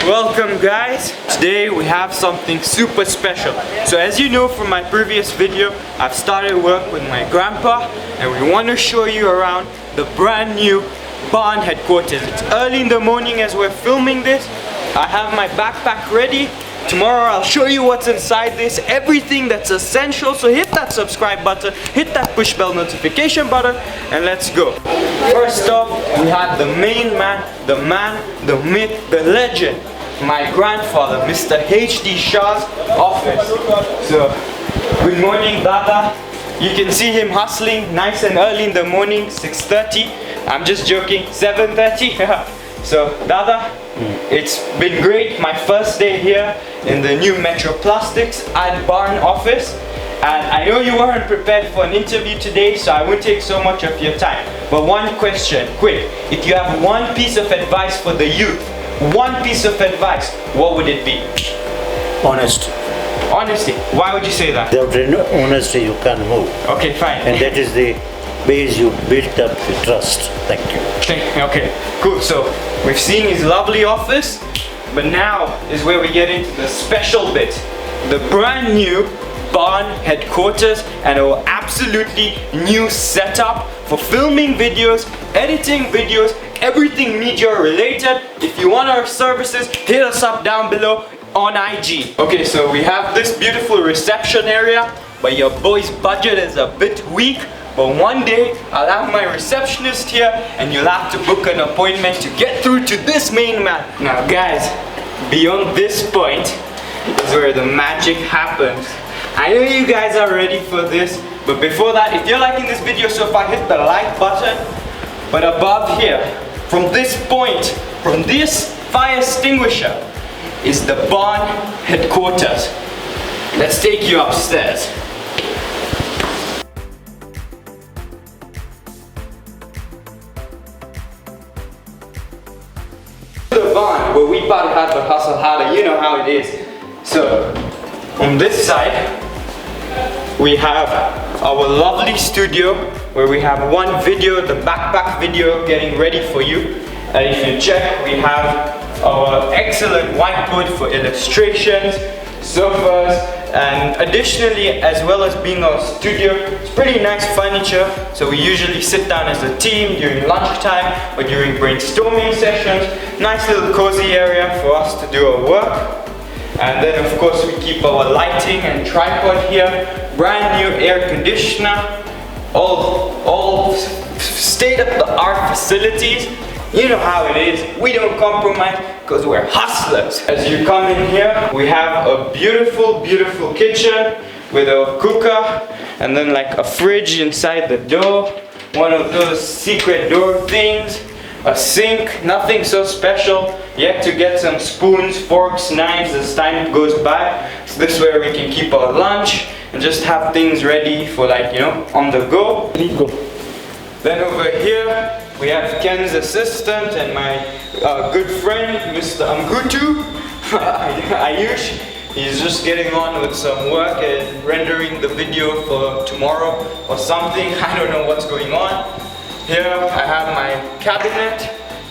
Welcome guys. Today we have something super special. So as you know from my previous video, I've started work with my grandpa and we want to show you around the brand new barn headquarters. It's early in the morning as we're filming this. I have my backpack ready. Tomorrow I'll show you what's inside this, everything that's essential. So hit that subscribe button, hit that push bell notification button, and let's go. First off, we have the main man, the myth, the legend, my grandfather, Mr. H.D. Shah's office. So, good morning, Dada. You can see him hustling nice and early in the morning, 6:30. I'm just joking, 7:30. So, Dada, it's been great. My first day here in the new Metro Plastics and Barn office. And I know you weren't prepared for an interview today, so I won't take so much of your time. But one question, quick. If you have one piece of advice for the youth, one piece of advice, what would it be? Honest. Honesty. Why would you say that? Without honesty, you can't move. Okay, fine. And that is the base you built up the trust. Thank you. Okay, cool. So we've seen his lovely office, but now is where we get into the special bit. The brand new barn headquarters and our absolutely new setup for filming videos, editing videos, everything media related. If you want our services, hit us up down below on IG. Okay, so we have this beautiful reception area, but your boy's budget is a bit weak. But one day, I'll have my receptionist here and you'll have to book an appointment to get through to this main man. Now guys, beyond this point is where the magic happens. I know you guys are ready for this, but before that, if you're liking this video so far, hit the like button. But above here, from this point, from this fire extinguisher, is the barn headquarters. Let's take you upstairs. The barn where we part hard but hustle harder, you know how it is. So on this side we have our lovely studio where we have one video, the backpack video, getting ready for you. And if you check, we have our excellent whiteboard for illustrations, sofas, and additionally, as well as being our studio, it's pretty nice furniture. So we usually sit down as a team during lunchtime or during brainstorming sessions. Nice little cozy area for us to do our work. And then of course we keep our lighting and tripod here. Brand new air conditioner. All state-of-the-art facilities. You know how it is, we don't compromise because we're hustlers. As you come in here, we have a beautiful, beautiful kitchen with a cooker and then like a fridge inside the door. One of those secret door things. A sink, nothing so special. Yet to get some spoons, forks, knives as time goes by. So this way we can keep our lunch and just have things ready for, like, you know, on the go. Then over here, we have Ken's assistant and my good friend, Mr. Amgutu, Ayush. He's just getting on with some work and rendering the video for tomorrow or something. I don't know what's going on. Here I have my cabinet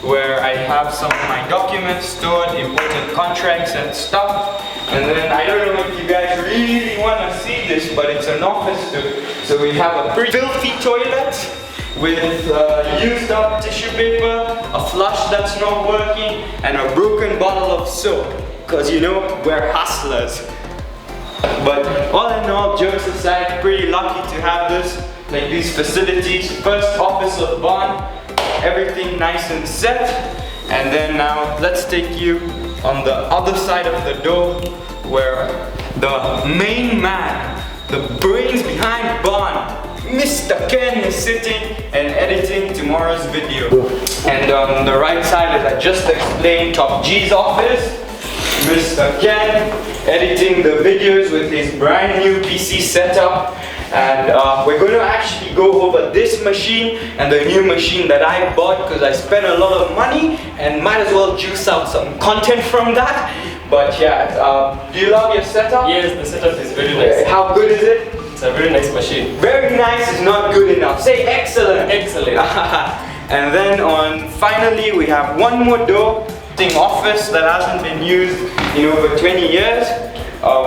where I have some of my documents stored, important contracts and stuff. And then I don't know if you guys really want to see this, but it's an office too. So we have a pretty filthy toilet with used up tissue paper, a flush that's not working, and a broken bottle of soap. Cause you know, we're hustlers. But all in all, jokes aside, pretty lucky to have this, like these facilities. First office of Barn, everything nice and set. And then now let's take you on the other side of the door where the main man, the brains behind Barn, Mr. Ken, is sitting and editing tomorrow's video. And on the right side, as I just explained, Top G's office. Mr. Ken editing the videos with his brand new PC setup. And we're going to actually go over this machine and the new machine that I bought because I spent a lot of money and might as well juice out some content from that. But yeah, do you love your setup? Yes, the setup is very nice. How good is it? It's a very nice machine. Very nice is not good enough. Say excellent. Excellent. And then finally we have one more door rusting office that hasn't been used in over 20 years.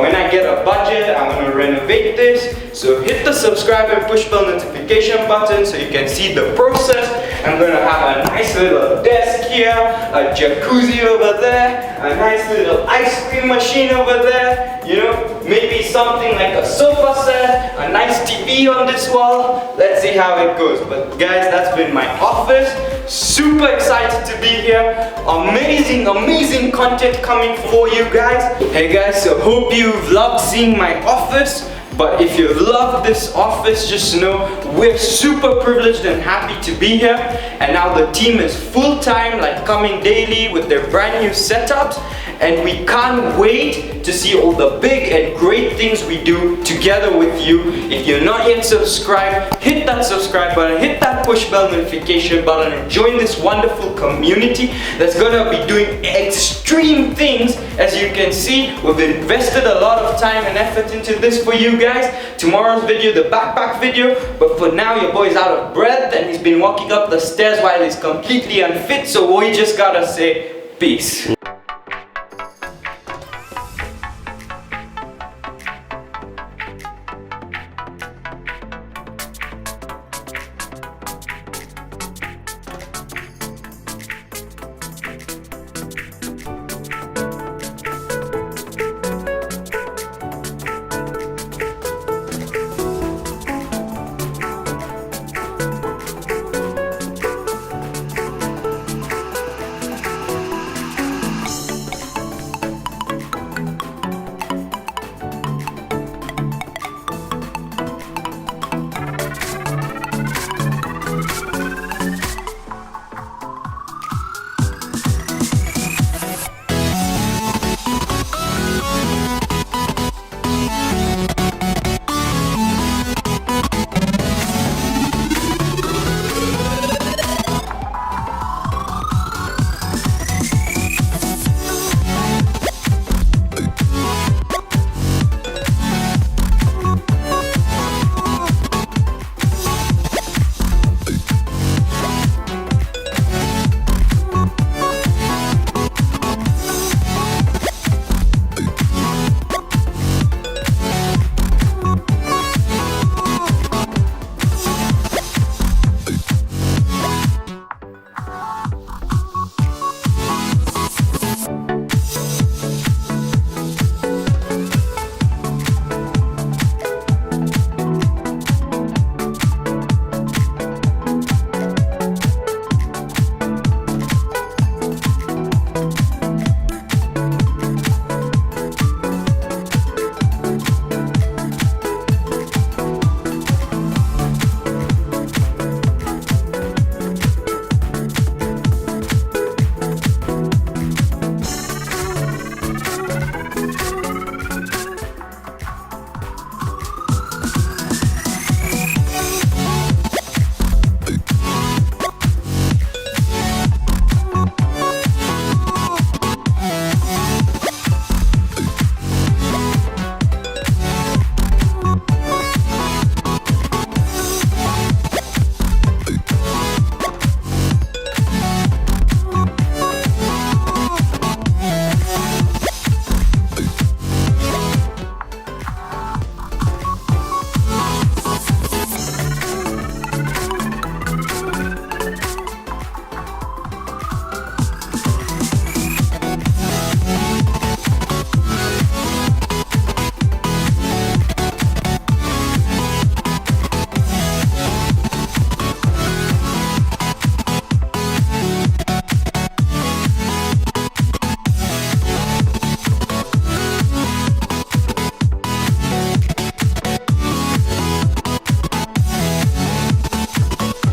When I get a budget, I'm gonna renovate this. So hit the subscribe and push bell notification button so you can see the process. I'm gonna have a nice little desk here, a jacuzzi over there, a nice little ice cream machine over there, you know, maybe something like a sofa set, a nice TV on this wall. Let's see how it goes. But guys, that's been my office. Super excited to be here. Amazing content coming for you guys. Hey guys, so hope you've loved seeing my office. But if you love this office, just know we're super privileged and happy to be here. And now the team is full-time, like coming daily with their brand new setups. And we can't wait to see all the big and great things we do together with you. If you're not yet subscribed, hit that subscribe button, hit that push bell notification button, and join this wonderful community that's gonna be doing extreme things. As you can see, we've invested a lot of time and effort into this for you guys. Tomorrow's video, the backpack video, but for now your boy's out of breath and he's been walking up the stairs while he's completely unfit, so we just gotta say peace.